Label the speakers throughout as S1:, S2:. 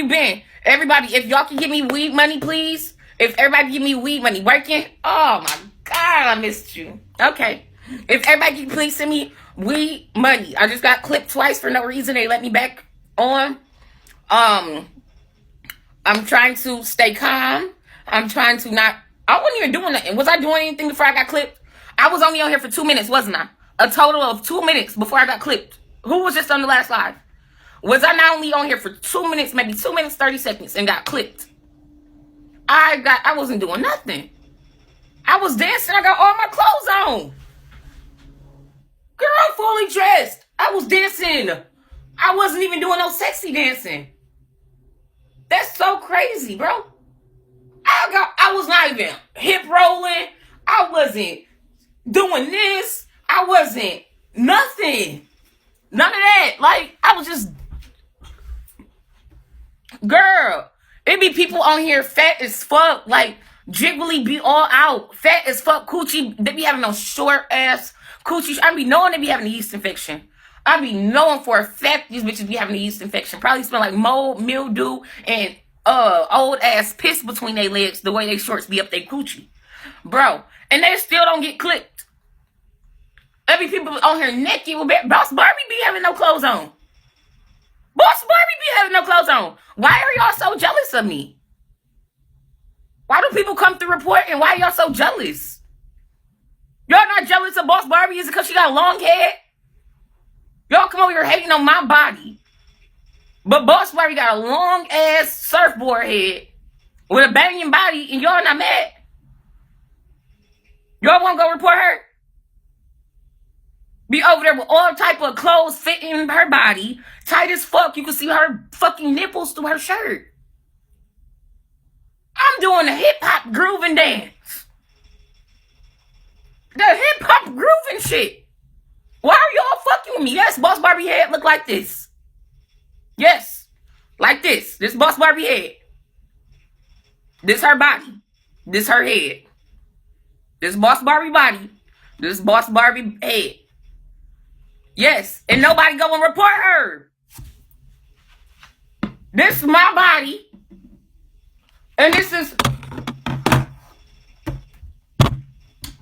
S1: you been? Everybody, if y'all can give me weed money, please. If everybody give me weed money, working. Oh my God, I missed you. Okay. If everybody can please send me weed money. I just got clipped twice for no reason. They let me back on. I'm trying to stay calm. I'm trying to not. I wasn't even doing nothing. Was I doing anything before I got clipped? I was only on here for 2 minutes, wasn't I? A total of 2 minutes before I got clipped. Who was just on the last live? Was I not only on here for 2 minutes, maybe 2 minutes, 30 seconds, and got clipped? I wasn't doing nothing. I was dancing. I got all my clothes on. Girl, fully dressed. I was dancing. I wasn't even doing no sexy dancing. That's so crazy, bro. I was not even hip rolling. I wasn't doing this. I wasn't nothing. None of that. Like, I was just, girl, it be people on here fat as fuck, like jiggly be all out, fat as fuck, coochie. They be having no short ass coochie. I be knowing they be having a yeast infection. I be knowing for a fact these bitches be having a yeast infection. Probably smell like mold, mildew, and old ass piss between their legs. The way they shorts be up their coochie, bro. And they still don't get clipped. Every people on here naked with Boss Barbie be having no clothes on. Boss Barbie be having no clothes on. Why are y'all so jealous of me? Why do people come through reporting? Why are y'all so jealous? Y'all not jealous of Boss Barbie? Is it because she got a long head? Y'all come over here hating on my body. But Boss Barbie got a long ass surfboard head with a banging body, and y'all not mad? Y'all want to go report her? Be over there with all type of clothes fitting her body, tight as fuck. You can see her fucking nipples through her shirt. I'm doing a hip hop grooving dance. The hip hop grooving shit. Why are y'all fucking with me? Yes, Boss Barbie head look like this. Yes, like this. This Boss Barbie head. This her body. This her head. This Boss Barbie body. This Boss Barbie head. Yes, and nobody go and report her. This is my body. And this is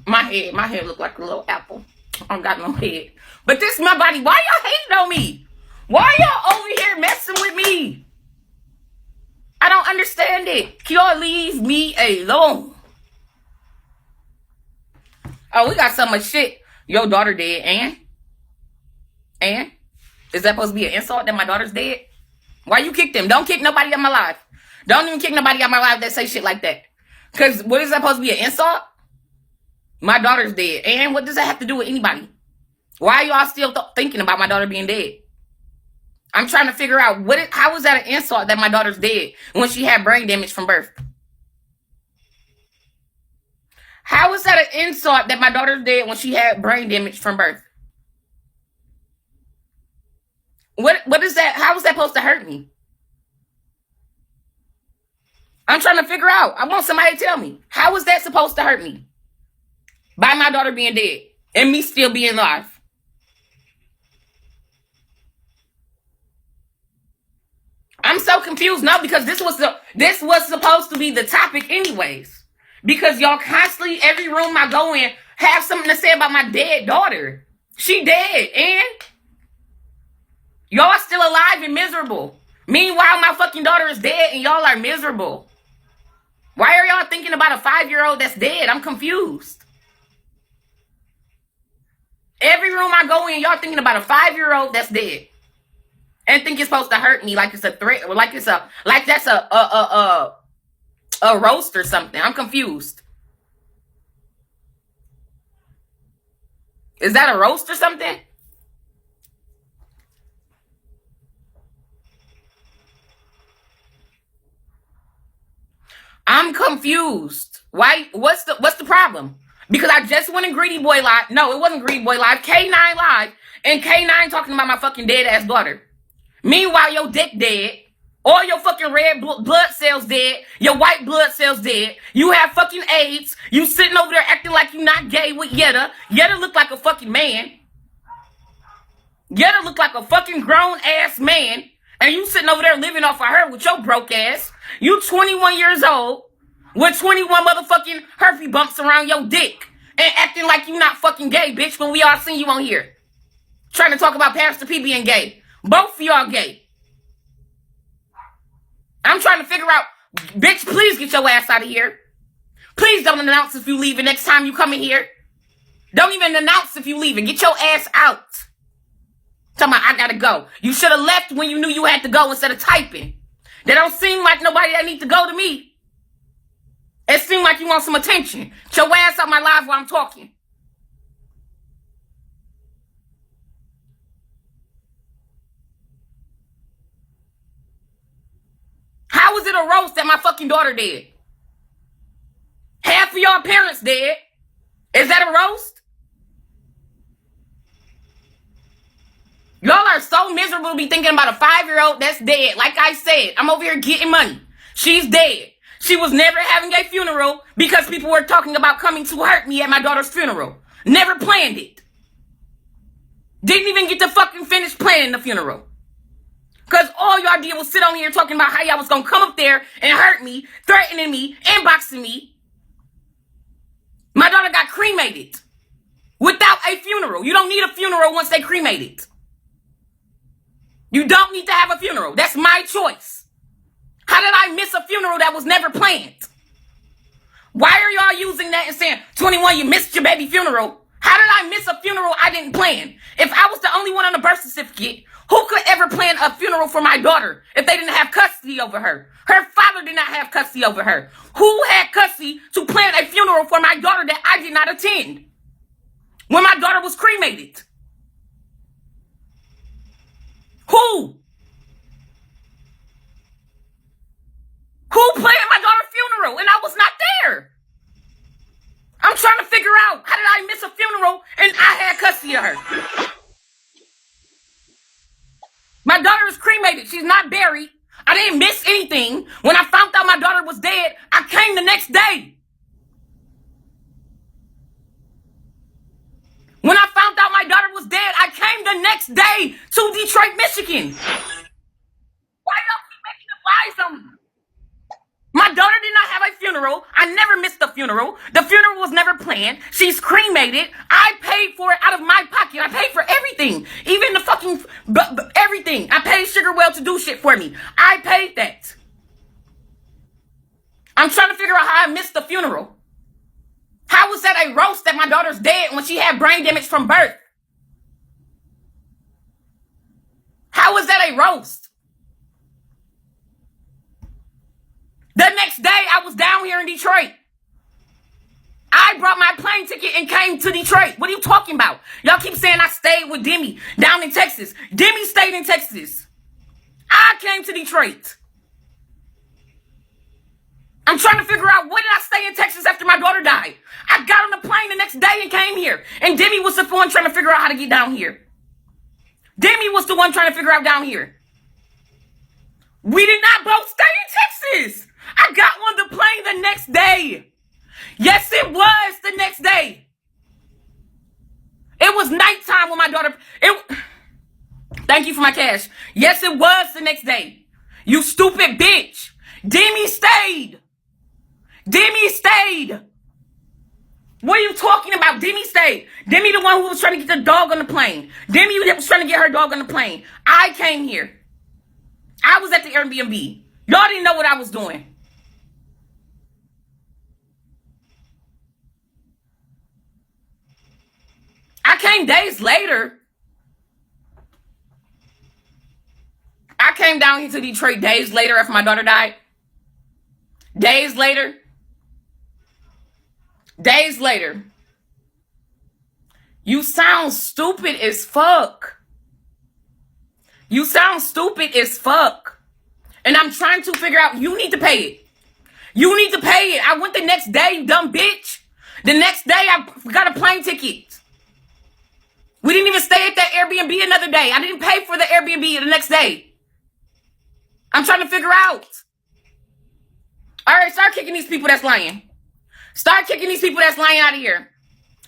S1: my head. My head look like a little apple. I don't got no head. But this is my body. Why y'all hating on me? Why y'all over here messing with me? I don't understand it. Can y'all leave me alone? Oh, we got so much shit. Your daughter dead, and? Is that supposed to be an insult that my daughter's dead? Why you kick them? Don't kick nobody out my life. Don't even kick nobody out my life that say shit like that. Because what is that supposed to be, an insult? My daughter's dead. And what does that have to do with anybody? Why are y'all still thinking about my daughter being dead? I'm trying to figure out, how is that an insult that my daughter's dead when she had brain damage from birth? How is that an insult that my daughter's dead when she had brain damage from birth? What is that? How is that supposed to hurt me? I'm trying to figure out. I want somebody to tell me. How is that supposed to hurt me? By my daughter being dead and me still being alive. I'm so confused now because this was supposed to be the topic anyways. Because y'all constantly, every room I go in, have something to say about my dead daughter. She dead, and y'all still alive and miserable. Meanwhile, my fucking daughter is dead and y'all are miserable. Why are y'all thinking about a 5-year-old that's dead? I'm confused. Every room I go in, y'all thinking about a 5-year-old that's dead. And think it's supposed to hurt me like it's a threat or like that's a roast or something. I'm confused. Is that a roast or something? I'm confused. Why? What's the problem? Because I just went in Greedy Boy Live. No, it wasn't Greedy Boy Live. K9 Live. And K9 talking about my fucking dead ass daughter. Meanwhile, your dick dead. All your fucking red blood cells dead. Your white blood cells dead. You have fucking AIDS. You sitting over there acting like you not gay with Yetta. Yetta look like a fucking man. Yetta look like a fucking grown ass man. And you sitting over there living off of her with your broke ass. You 21 years old with 21 motherfucking herpy bumps around your dick. And acting like you not fucking gay, bitch, when we all seen you on here. Trying to talk about Pastor P being gay. Both of y'all gay. I'm trying to figure out, bitch, please get your ass out of here. Please don't announce if you leaving next time you come in here. Don't even announce if you leaving. Get your ass out. Talking about, I gotta go. You should have left when you knew you had to go instead of typing. That don't seem like nobody that need to go to me. It seems like you want some attention. Get your ass out my live while I'm talking. How is it a roast that my fucking daughter dead? Half of y'all parents dead. Is that a roast? Y'all are so miserable to be thinking about a 5-year-old that's dead. Like I said, I'm over here getting money. She's dead. She was never having a funeral because people were talking about coming to hurt me at my daughter's funeral. Never planned it. Didn't even get to fucking finish planning the funeral. Because all y'all did was sit on here talking about how y'all was going to come up there and hurt me, threatening me, inboxing me. My daughter got cremated without a funeral. You don't need a funeral once they cremate it. You don't need to have a funeral. That's my choice. How did I miss a funeral that was never planned? Why are y'all using that and saying, 21, you missed your baby funeral? How did I miss a funeral I didn't plan? If I was the only one on the birth certificate, who could ever plan a funeral for my daughter if they didn't have custody over her? Her father did not have custody over her. Who had custody to plan a funeral for my daughter that I did not attend when my daughter was cremated? Who? Who planned my daughter's funeral and I was not there? I'm trying to figure out, how did I miss a funeral and I had custody of her? My daughter is cremated. She's not buried. I didn't miss anything. When I found out my daughter was dead, I came the next day. When I found out my daughter was dead, I came the next day to Detroit, Michigan. Why y'all keep making the lies on me? My daughter did not have a funeral. I never missed the funeral. The funeral was never planned. She's cremated. I paid for it out of my pocket. I paid for everything. Even the fucking, everything. I paid Sugar Well to do shit for me. I paid that. I'm trying to figure out how I missed the funeral. How was that a roast that my daughter's dead when she had brain damage from birth? How was that a roast? The next day, I was down here in Detroit. I brought my plane ticket and came to Detroit. What are you talking about? Y'all keep saying I stayed with Demi down in Texas. Demi stayed in Texas. I came to Detroit. I'm trying to figure out, when did I stay in Texas after my daughter died? I got on the plane the next day and came here. And Demi was the one trying to figure out how to get down here. Demi was the one trying to figure out down here. We did not both stay in Texas. I got on the plane the next day. Yes, it was the next day. It was nighttime when my daughter... Thank you for my cash. Yes, it was the next day. You stupid bitch. Demi stayed. Demi stayed. What are you talking about? Demi stayed. Demi the one who was trying to get the dog on the plane. Demi was trying to get her dog on the plane. I came here. I was at the Airbnb. Y'all didn't know what I was doing. I came days later. I came down here to Detroit days later after my daughter died. Days later. Days later. You sound stupid as fuck. You sound stupid as fuck. And I'm trying to figure out, you need to pay it. You need to pay it. I went the next day, you dumb bitch. The next day, I got a plane ticket. We didn't even stay at that Airbnb another day. I didn't pay for the Airbnb the next day. I'm trying to figure out. All right, start kicking these people that's lying. Start kicking these people that's lying out of here.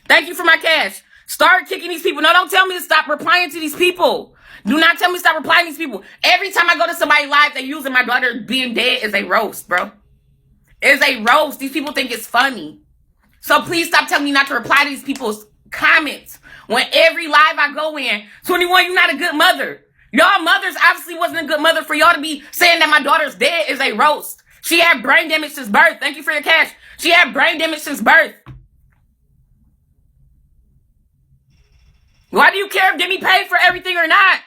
S1: Thank you for my cash. Start kicking these people. No, don't tell me to stop replying to these people. Do not tell me to stop replying to these people. Every time I go to somebody's live, they using my daughter being dead as a roast, bro. It's a roast. These people think it's funny. So please stop telling me not to reply to these people's comments. When every live I go in, 21, you're not a good mother. Y'all mothers obviously wasn't a good mother for y'all to be saying that my daughter's dead is a roast. She had brain damage since birth. Thank you for your cash. She had brain damage since birth. Why do you care if Demi paid for everything or not?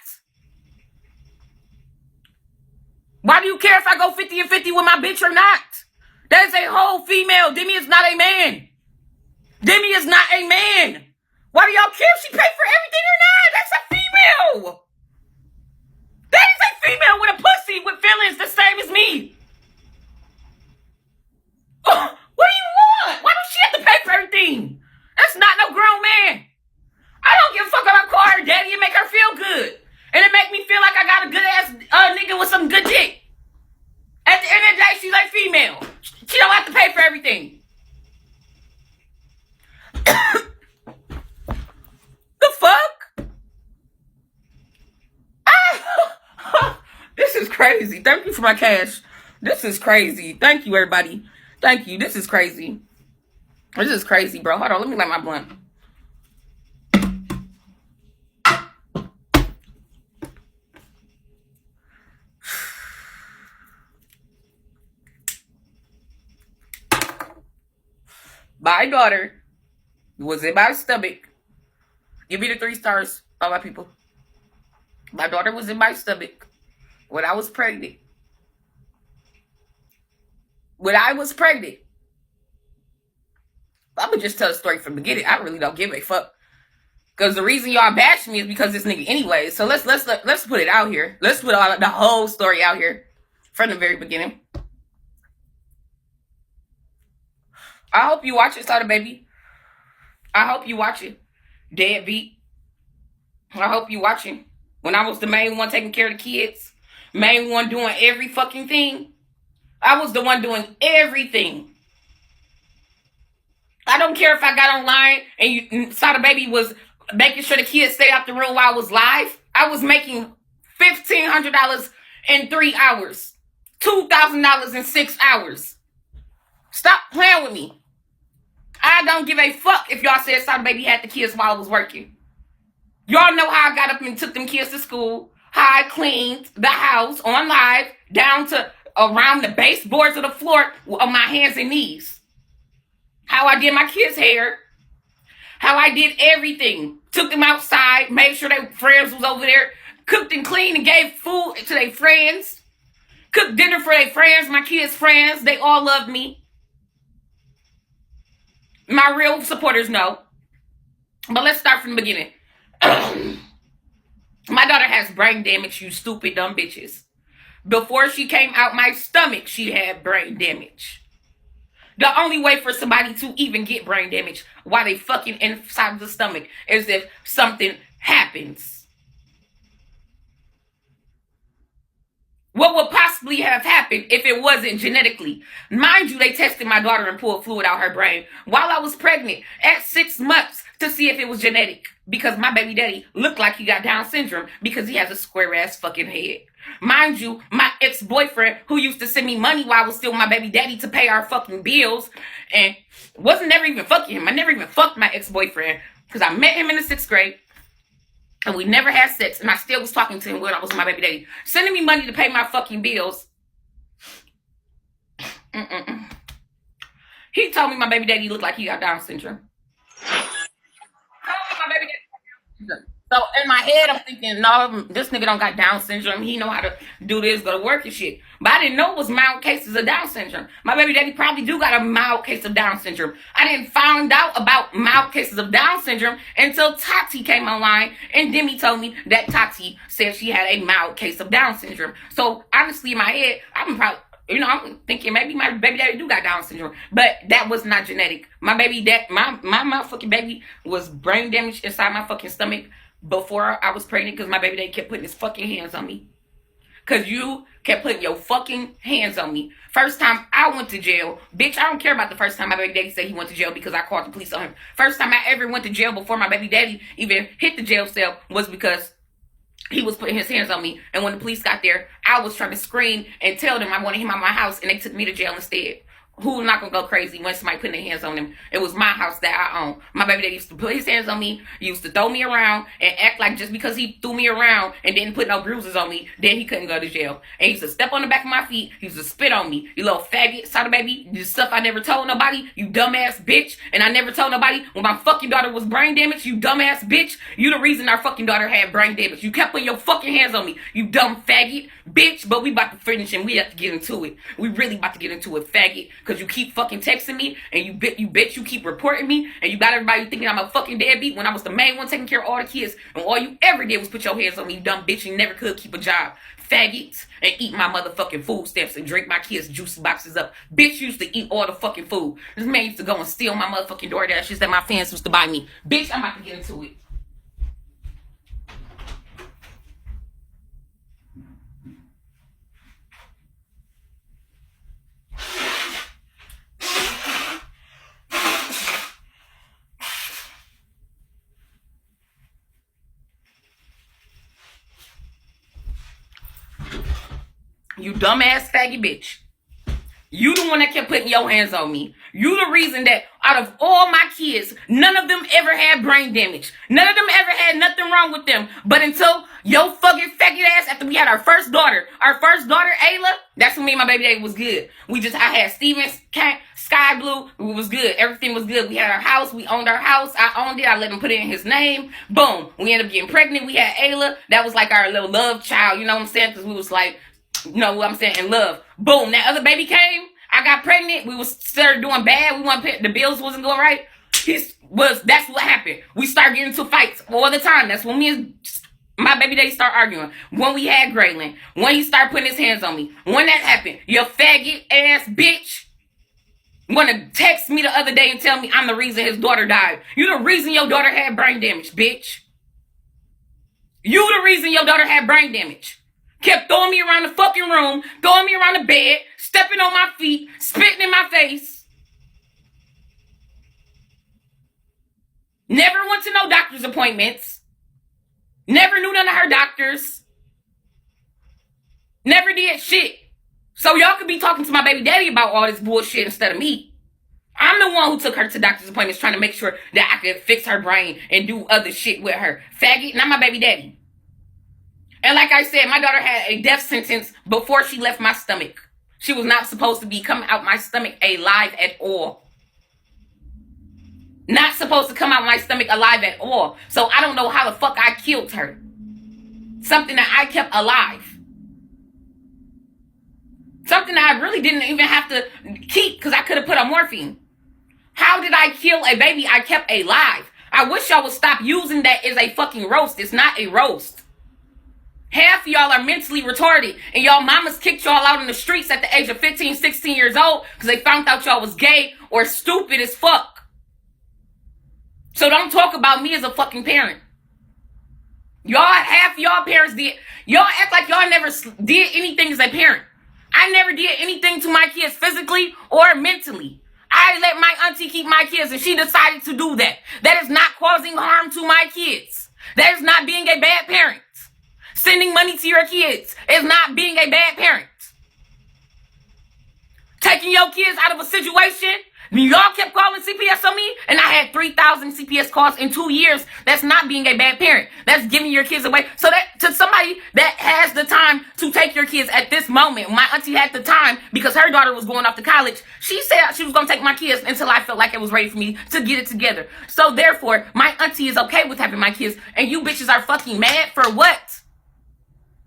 S1: Why do you care if I go 50 and 50 with my bitch or not? That is a whole female. Demi is not a man. Demi is not a man. Why do y'all care if she paid for everything or not? That's a female. That is a female with a pussy with feelings the same as me. Oh, what do you want? Why does she have to pay for everything? That's not no grown man. I don't give a fuck about call her daddy and make her feel good. And it make me feel like I got a good ass nigga with some good dick. At the end of the day, she's like female. She don't have to pay for everything. The fuck? This is crazy. Thank you for my cash. This is crazy. Thank you, everybody. Thank you. This is crazy. This is crazy, bro. Hold on. Let me light my blunt. My daughter was in my stomach. Give me the 3 stars, all my people. My daughter was in my stomach when I was pregnant. When I was pregnant. I'm going to just tell the story from the beginning. I really don't give a fuck. Because the reason y'all bash me is because this nigga anyway. So let's put it out here. Let's put the whole story out here from the very beginning. I hope you watch it, Sada baby. I hope you watch it. Deadbeat. I hope you watching. When I was the main one taking care of the kids, main one doing every fucking thing, I was the one doing everything. I don't care if I got online and Sada baby was making sure the kids stayed out the room while I was live. I was making $1,500 in 3 hours. $2,000 in 6 hours. Stop playing with me. I don't give a fuck if y'all said Sada baby had the kids while I was working. Y'all know how I got up and took them kids to school. How I cleaned the house on live down to around the baseboards of the floor on my hands and knees. How I did my kids' hair. How I did everything. Took them outside. Made sure their friends was over there. Cooked and cleaned and gave food to their friends. Cooked dinner for their friends, my kids' friends. They all loved me. My real supporters know. But let's start from the beginning. My daughter has brain damage, you stupid dumb bitches. Before she came out my stomach, she had brain damage. The only way for somebody to even get brain damage while they fucking inside of the stomach is if something happens. What would possibly have happened if it wasn't genetically? Mind you, they tested my daughter and pulled fluid out her brain while I was pregnant at 6 months to see if it was genetic. Because my baby daddy looked like he got Down syndrome because he has a square ass fucking head. Mind you, my ex-boyfriend who used to send me money while I was still with my baby daddy to pay our fucking bills and wasn't never even fucking him. I never even fucked my ex-boyfriend because I met him in the 6th grade. And we never had sex. And I still was talking to him when I was with my baby daddy. Sending me money to pay my fucking bills. He told me my baby daddy looked like he got Down syndrome. So in my head, I'm thinking, no, this nigga don't got Down syndrome. He know how to do this, go to work and shit. But I didn't know it was mild cases of Down syndrome. My baby daddy probably do got a mild case of Down syndrome. I didn't find out about mild cases of Down syndrome until Tati came online and Demi told me that Tati said she had a mild case of Down syndrome. So honestly, in my head, I'm thinking maybe my baby daddy do got Down syndrome, but that was not genetic. My baby dad, my motherfucking baby was brain damaged inside my fucking stomach before I was pregnant because my baby daddy kept putting his fucking hands on me. Because you kept putting your fucking hands on me. First time I went to jail, bitch, I don't care about the first time my baby daddy said he went to jail because I called the police on him. First time I ever went to jail before my baby daddy even hit the jail cell was because he was putting his hands on me. And when the police got there, I was trying to scream and tell them I wanted him out of my house, and they took me to jail instead. Who's not gonna go crazy when somebody putting their hands on them? It was my house that I own. My baby daddy used to put his hands on me, he used to throw me around, and act like just because he threw me around and didn't put no bruises on me, then he couldn't go to jail. And he used to step on the back of my feet, he used to spit on me. You little faggot, Sada baby, the stuff I never told nobody, you dumbass bitch. And I never told nobody when my fucking daughter was brain damaged, you dumbass bitch. You the reason our fucking daughter had brain damage. You kept putting your fucking hands on me, you dumb faggot, bitch. But we about to finish and we have to get into it. We really about to get into it, faggot, because you keep fucking texting me, and you keep reporting me, and you got everybody thinking I'm a fucking deadbeat when I was the main one taking care of all the kids, and all you ever did was put your hands on me, you dumb bitch, and you never could keep a job, faggots, and eat my motherfucking food stamps and drink my kids' juicy boxes up. Bitch used to eat all the fucking food. This man used to go and steal my motherfucking DoorDashes that my fans used to buy me. Bitch, I'm about to get into it. You dumbass faggy bitch. You the one that kept putting your hands on me. You the reason that out of all my kids, none of them ever had brain damage. None of them ever had nothing wrong with them. But until your fucking faggot ass, after we had our first daughter, Ayla, that's when me and my baby daddy was good. I had Steven's sky blue. It was good. Everything was good. We had our house. We owned our house. I owned it. I let him put it in his name. Boom. We ended up getting pregnant. We had Ayla. That was like our little love child. You know what I'm saying? Because we was like, you know what I'm saying, in love. Boom, that other baby came. I got pregnant. We started doing bad. The bills wasn't going right. That's what happened. We started getting into fights all the time. That's when me and my baby daddy start arguing. When we had Graylin. When he started putting his hands on me. When that happened, your faggot ass bitch wanna text me the other day and tell me I'm the reason his daughter died. You the reason your daughter had brain damage, bitch. You the reason your daughter had brain damage. Kept throwing me around the fucking room, throwing me around the bed, stepping on my feet, spitting in my face. Never went to no doctor's appointments. Never knew none of her doctors. Never did shit. So y'all could be talking to my baby daddy about all this bullshit instead of me. I'm the one who took her to doctor's appointments trying to make sure that I could fix her brain and do other shit with her. Faggot, not my baby daddy. And like I said, my daughter had a death sentence before she left my stomach. She was not supposed to be coming out my stomach alive at all. Not supposed to come out my stomach alive at all. So I don't know how the fuck I killed her. Something that I kept alive. Something that I really didn't even have to keep because I could have put on morphine. How did I kill a baby I kept alive? I wish y'all would stop using that as a fucking roast. It's not a roast. Half of y'all are mentally retarded, and y'all mamas kicked y'all out in the streets at the age of 15, 16 years old because they found out y'all was gay or stupid as fuck. So don't talk about me as a fucking parent. Half y'all parents y'all act like y'all never did anything as a parent. I never did anything to my kids physically or mentally. I let my auntie keep my kids, and she decided to do that. That is not causing harm to my kids. That is not being a bad parent. Sending money to your kids is not being a bad parent. Taking your kids out of a situation, y'all kept calling CPS on me, and I had 3,000 CPS calls in 2 years. That's not being a bad parent. That's giving your kids away. So that to somebody that has the time to take your kids at this moment, my auntie had the time because her daughter was going off to college. She said she was going to take my kids until I felt like it was ready for me to get it together. So therefore, my auntie is okay with having my kids, and you bitches are fucking mad for what?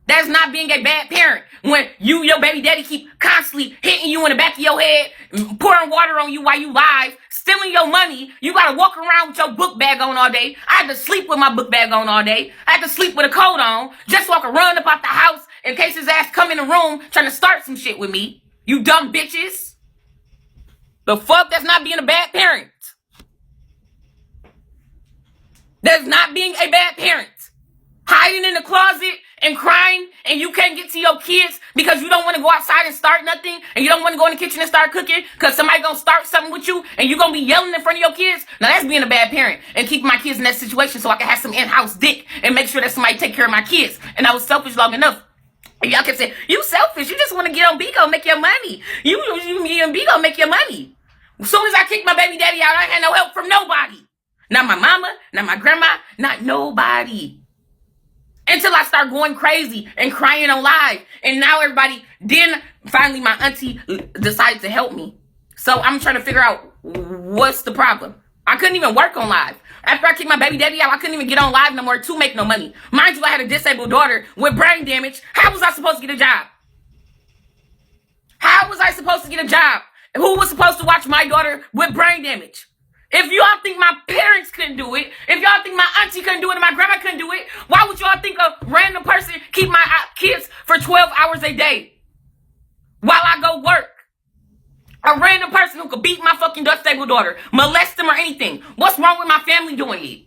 S1: That's not being a bad parent. When your baby daddy keep constantly hitting you in the back of your head, pouring water on you while you live, stealing your money, you gotta walk around with your book bag on all day. I had to sleep with my book bag on all day. I had to sleep with a coat on, just walk around about the house in case his ass come in the room trying to start some shit with me. You dumb bitches. The fuck? That's not being a bad parent. That's not being a bad parent. Hiding in the closet and crying and you can't get to your kids because you don't want to go outside and start nothing and you don't want to go in the kitchen and start cooking because somebody gonna start something with you and you gonna be yelling in front of your kids? Now that's being a bad parent and keeping my kids in that situation so I can have some in-house dick and make sure that somebody take care of my kids. And I was selfish long enough. And y'all kept saying, you selfish. You just want to get on BIGO, make your money. You and BIGO, make your money. As soon as I kicked my baby daddy out, I had no help from nobody. Not my mama, not my grandma, not nobody. Until I start going crazy and crying on live. And now everybody, then finally my auntie decided to help me. So I'm trying to figure out what's the problem. I couldn't even work on live. After I kicked my baby daddy out, I couldn't even get on live no more to make no money. Mind you, I had a disabled daughter with brain damage. How was I supposed to get a job? How was I supposed to get a job? Who was supposed to watch my daughter with brain damage? If y'all think my parents couldn't do it, if y'all think my auntie couldn't do it and my grandma couldn't do it, why would y'all think a random person keep my kids for 12 hours a day while I go work? A random person who could beat my fucking disabled daughter, molest them or anything. What's wrong with my family doing it?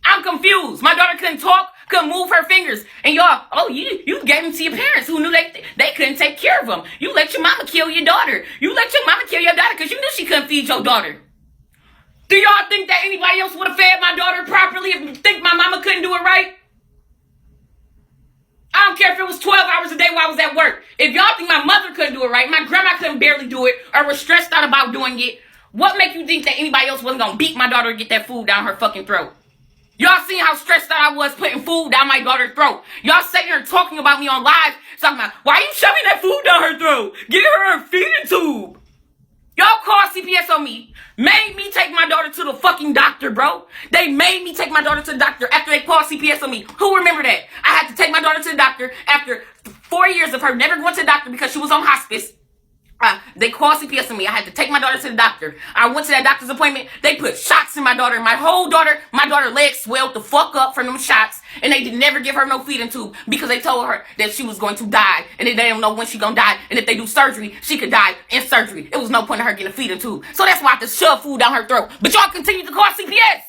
S1: I'm confused. My daughter couldn't talk, couldn't move her fingers. And y'all, oh, you gave them to your parents who knew they couldn't take care of them. You let your mama kill your daughter. You let your mama kill your daughter because you knew she couldn't feed your daughter. Do y'all think that anybody else would have fed my daughter properly if you think my mama couldn't do it right? I don't care if it was 12 hours a day while I was at work. If y'all think my mother couldn't do it right, my grandma couldn't barely do it, or was stressed out about doing it, what make you think that anybody else wasn't going to beat my daughter and get that food down her fucking throat? Y'all seen how stressed out I was putting food down my daughter's throat. Y'all sitting here talking about me on live, talking about, why you shoving that food down her throat? Get her a feeding tube. Y'all called CPS on me, made me take my daughter to the fucking doctor, bro. They made me take my daughter to the doctor after they called CPS on me. Who remember that? I had to take my daughter to the doctor after 4 years of her never going to the doctor because she was on hospice. They called CPS on me. I had to take my daughter to the doctor. I went to that doctor's appointment. They put shots in my daughter. My daughter's legs swelled the fuck up from them shots. And they did never give her no feeding tube because they told her that she was going to die. And they don't know when she gonna die. And if they do surgery, she could die in surgery. It was no point in her getting a feeding tube. So that's why I had to shove food down her throat. But y'all continue to call CPS.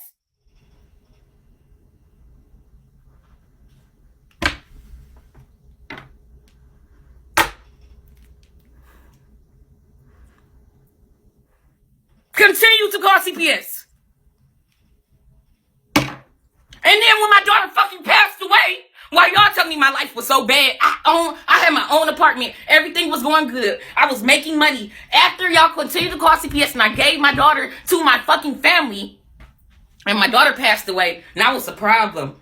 S1: Continue to call CPS. And then when my daughter fucking passed away, while y'all telling me my life was so bad, I had my own apartment. Everything was going good. I was making money. After y'all continued to call CPS and I gave my daughter to my fucking family, and my daughter passed away, now it's a problem.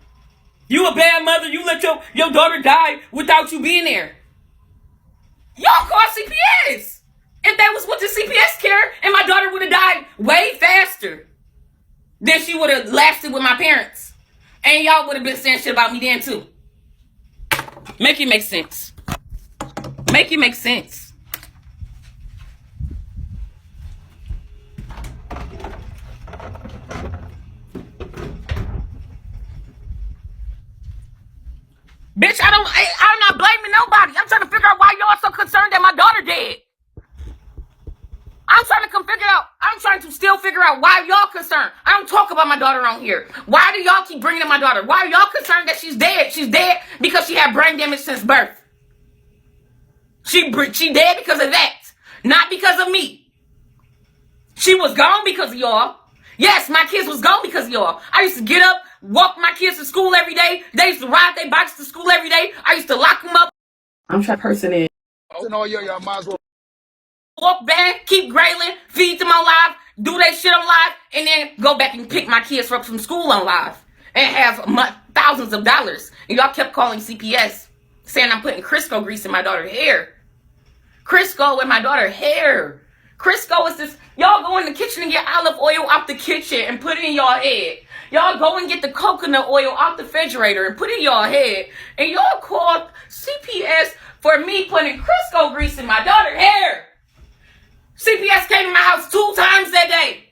S1: You a bad mother. You let your daughter die without you being there. Y'all call CPS. If that was what the CPS care, and my daughter would have died way faster than she would have lasted with my parents. And y'all would have been saying shit about me then too. Make it make sense. Make it make sense. Bitch, I'm not blaming nobody. I'm trying to figure out why y'all so concerned that my daughter dead. I'm trying to still figure out why y'all concerned. I don't talk about my daughter on here. Why do y'all keep bringing up my daughter? Why are y'all concerned that she's dead? She's dead because she had brain damage since birth. She dead because of that, not because of me. She was gone because of y'all. Yes, my kids was gone because of y'all. I used to get up, walk my kids to school every day. They used to ride their bikes to school every day. I used to lock them up. I'm trying to person in.
S2: Y'all might as well
S1: Walk back, keep Graylin, feed them on live, do that shit on live, and then go back and pick my kids up from school on live and have thousands of dollars. And y'all kept calling CPS saying I'm putting Crisco grease in my daughter's hair. Crisco in my daughter's hair. Crisco is this. Y'all go in the kitchen and get olive oil out the kitchen and put it in y'all head. Y'all go and get the coconut oil out the refrigerator and put it in y'all head. And y'all called CPS for me putting Crisco grease in my daughter's hair. CPS came to my house 2 times that day.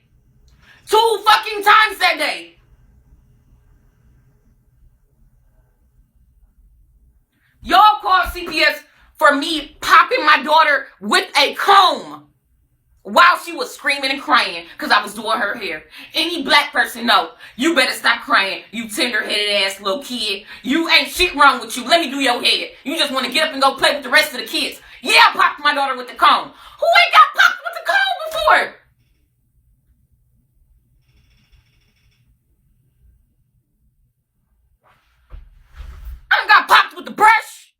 S1: 2 fucking times that day. Y'all called CPS for me popping my daughter with a comb. while she was screaming and crying because I was doing her hair. Any black person know, you better stop crying, you tender-headed ass little kid. You ain't shit wrong with you. Let me do your hair. You just want to get up and go play with the rest of the kids. Yeah, I popped my daughter with the comb. Who ain't got popped with the comb before? I done got popped with the brush.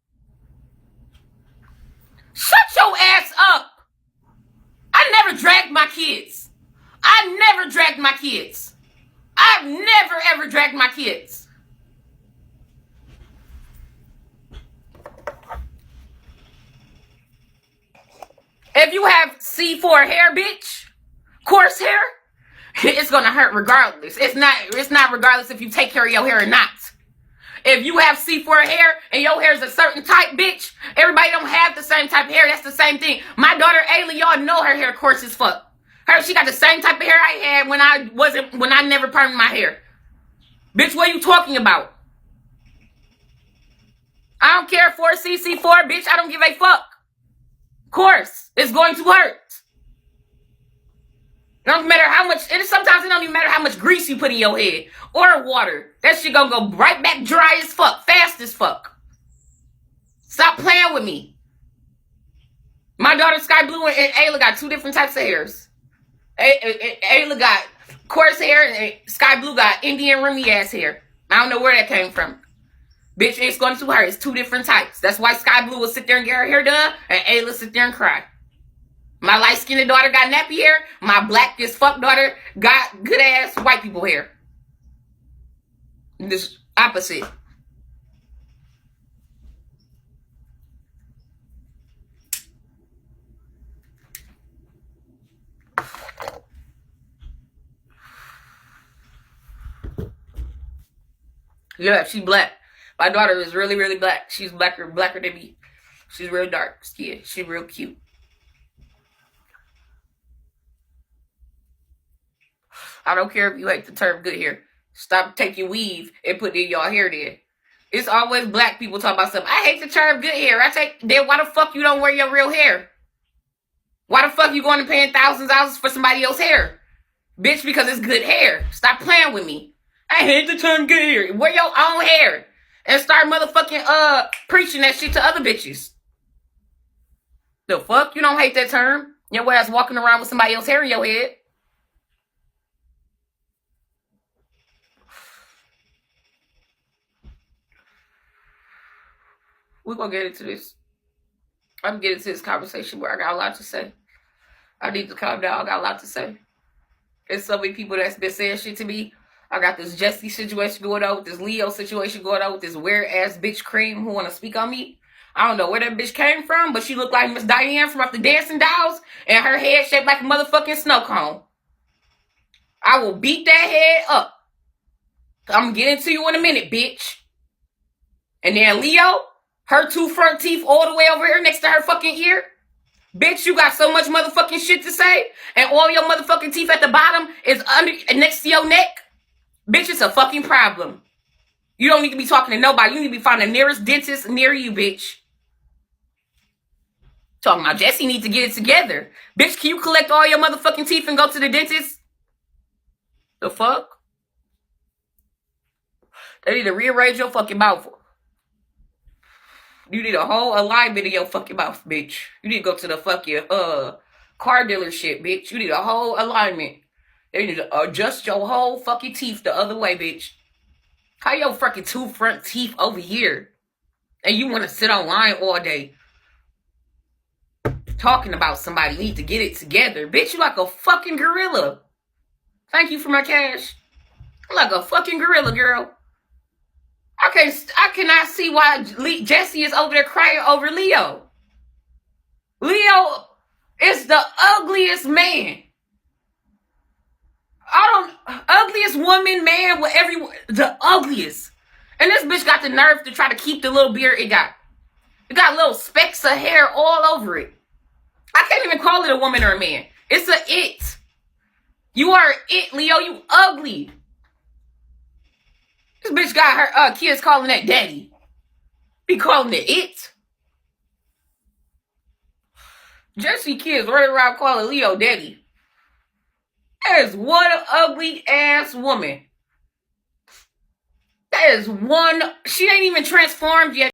S1: Shut your ass up. I never dragged my kids. I never dragged my kids. I've never ever dragged my kids. If you have C4 hair, bitch, coarse hair, it's gonna hurt regardless. It's not regardless if you take care of your hair or not. If you have C4 hair and your hair is a certain type, bitch, everybody don't have the same type of hair. That's the same thing. My daughter Ayla, y'all know her hair coarse as fuck. She got the same type of hair I had when I never permed my hair. Bitch, what are you talking about? I don't care for CC4, bitch. I don't give a fuck. Course, it's going to hurt. It don't matter how much, sometimes it don't even matter how much grease you put in your head or water. That shit gonna go right back dry as fuck, fast as fuck. Stop playing with me. My daughter Sky Blue and Ayla got two different types of hairs. Ayla got coarse hair and Sky Blue got Indian Remy ass hair. I don't know where that came from. Bitch, it's going to hurt. It's two different types. That's why Sky Blue will sit there and get her hair done and Ayla sit there and cry. My light-skinned daughter got nappy hair. My black as fuck daughter got good-ass white people hair. This opposite. Yeah, she black. My daughter is really, really black. She's blacker than me. She's real dark skin. She's real cute. I don't care if you hate the term good hair. Stop taking weave and put in your hair there. It's always black people talking about something. I hate the term good hair. Then why the fuck you don't wear your real hair? Why the fuck you going to paying thousands of dollars for somebody else's hair? Bitch, because it's good hair. Stop playing with me. I hate the term good hair. Wear your own hair. And start motherfucking preaching that shit to other bitches. The fuck? You don't hate that term? Your ass walking around with somebody else's hair in your head. We're going to get into this. I'm getting into this conversation where I got a lot to say. I need to calm down. I got a lot to say. There's so many people that's been saying shit to me. I got this Jesse situation going on, with this Leo situation going on, with this weird-ass bitch Cream who want to speak on me. I don't know where that bitch came from, but she looked like Miss Diane from Off the Dancing Dolls, and her head shaped like a motherfucking snow cone. I will beat that head up. I'm going to get into you in a minute, bitch. And then Leo, her two front teeth all the way over here next to her fucking ear. Bitch, you got so much motherfucking shit to say, and all your motherfucking teeth at the bottom is next to your neck. Bitch, it's a fucking problem. You don't need to be talking to nobody. You need to be finding the nearest dentist near you, bitch. Talking about Jesse needs to get it together. Bitch, can you collect all your motherfucking teeth and go to the dentist? The fuck? They need to rearrange your fucking mouth. You need a whole alignment in your fucking mouth, bitch. You need to go to the fucking car dealership, bitch. You need a whole alignment. They need to adjust your whole fucking teeth the other way, bitch. How your fucking two front teeth over here? And you want to sit online all day talking about somebody need to get it together. Bitch, you like a fucking gorilla. Thank you for my cash. I'm like a fucking gorilla, girl. I cannot see why Jesse is over there crying over Leo. Leo is the ugliest man. Ugliest woman, man, the ugliest. And this bitch got the nerve to try to keep the little beard it got. It got little specks of hair all over it. I can't even call it a woman or a man. It's a it. You are it, Leo. You ugly. This bitch got her kids calling that daddy. Be calling it it. Jesse kids running around calling Leo daddy. That is one ugly ass woman. That is one. She ain't even transformed yet.